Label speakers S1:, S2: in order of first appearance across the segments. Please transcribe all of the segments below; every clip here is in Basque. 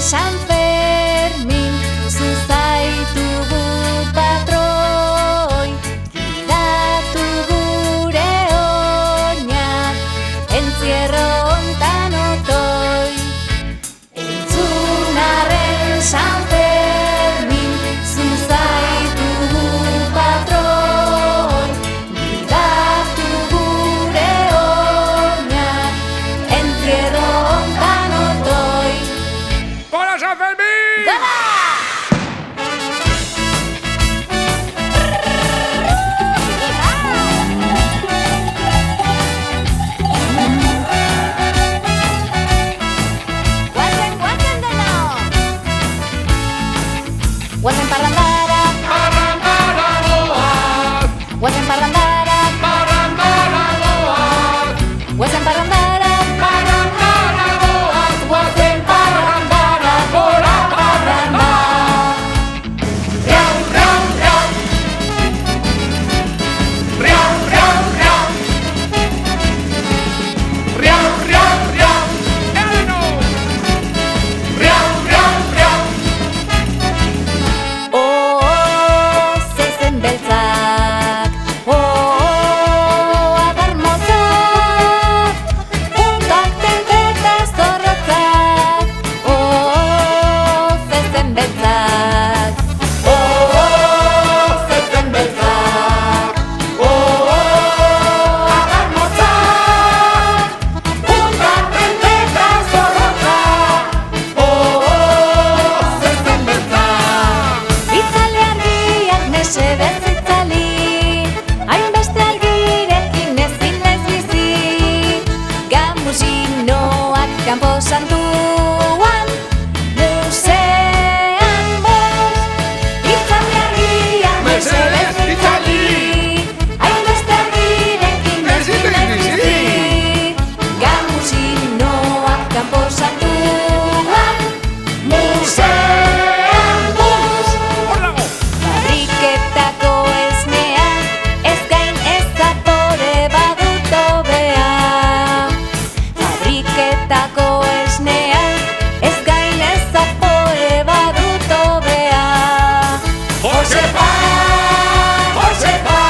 S1: San Fermin, zuzaitugu patroi, gidatu gure oinak, entzierro hontan otoi. Entzunarren San Fermin, zuzaitugu patroi, gidatu gure oinak, entzierro hontan otoi.
S2: ¡Hola, San Fermín!
S1: ¡Gana! Guazen denok! Guazen parrandara,
S2: ¡Parrandara goaz!
S1: guazen parrandara,
S2: ¡Parrandara goaz!
S1: guazen parrandara,
S2: ¡Parrandara goaz! ¡Guazen parrandara gora parranda! ¡Riau, riau, riau! ¡Riau, riau, riau! ¡Riau, riau, riau! ¡Eleno! ¡Riau, riau, riau!
S1: zezen beltzak, adar mozak, puntak tenteta zorrotzak, zezen beltzak, zezen beltzak,
S2: adar mozak, puntak tenteta zorrotzak, zezen beltzak.
S1: itzali argiak mesedez itzali, hainbeste argirekin ezin naiz bizi, gamuzinoak kanpo santuan, musean bost, itzali argiak mesedez itzali, hainbeste argirekin ezin naiz bizi, gamuzinoak kanpo santuan, musean bost. Fabriketako esnea, ez gain ez zapore badut hobea. Fabriketako esnea, ez gain ez zapore badut hobea.
S2: Josepa, Josepa,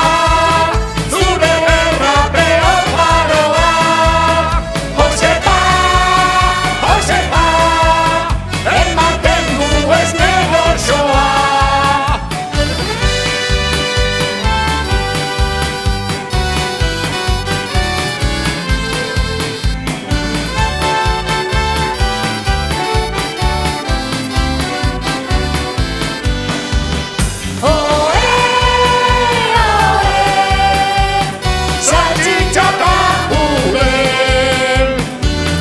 S2: zure errapeo paroa. Josepa, Josepa, ematen du esne goxoa. Salchichaka uren.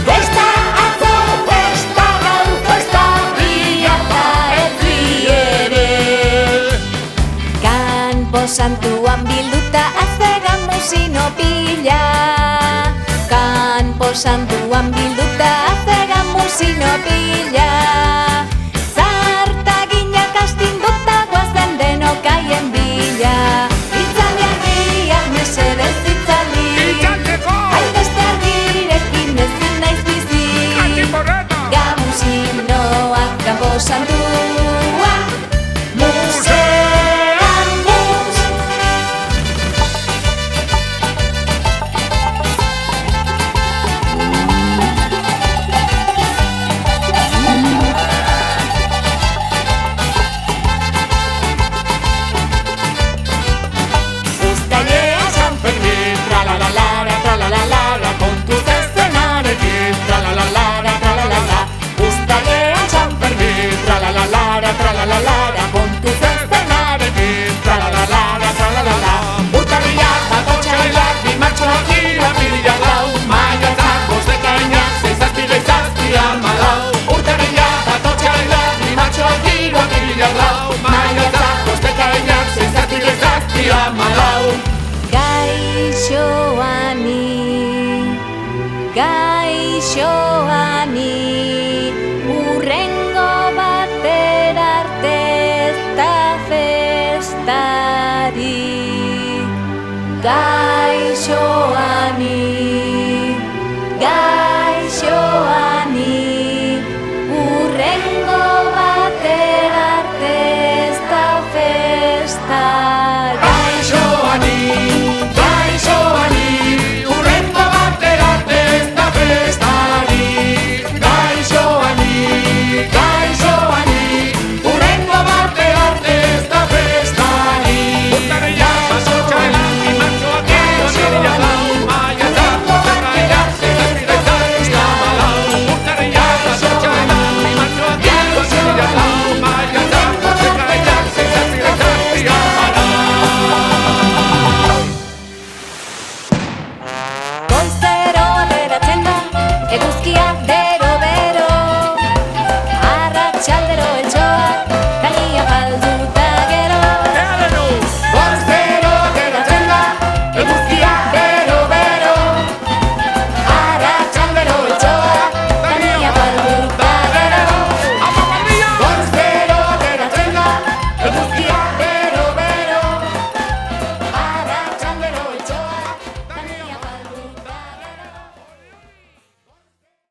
S2: Festa atzo, festa gaur, festa biak ta etzi ere.
S1: Kanpo santuan bilduta azegan muzino pila. Kanpo santuan bilduta azegan muzino pila. Zartaginak astinduta guazen denok haien bila. Itzali argiak mesedez itzali,
S2: Itxateko,
S1: hainbeste argirekin ezin naiz bizi.
S2: Atxiporreta.
S1: Gamuzinoak kanpo santuan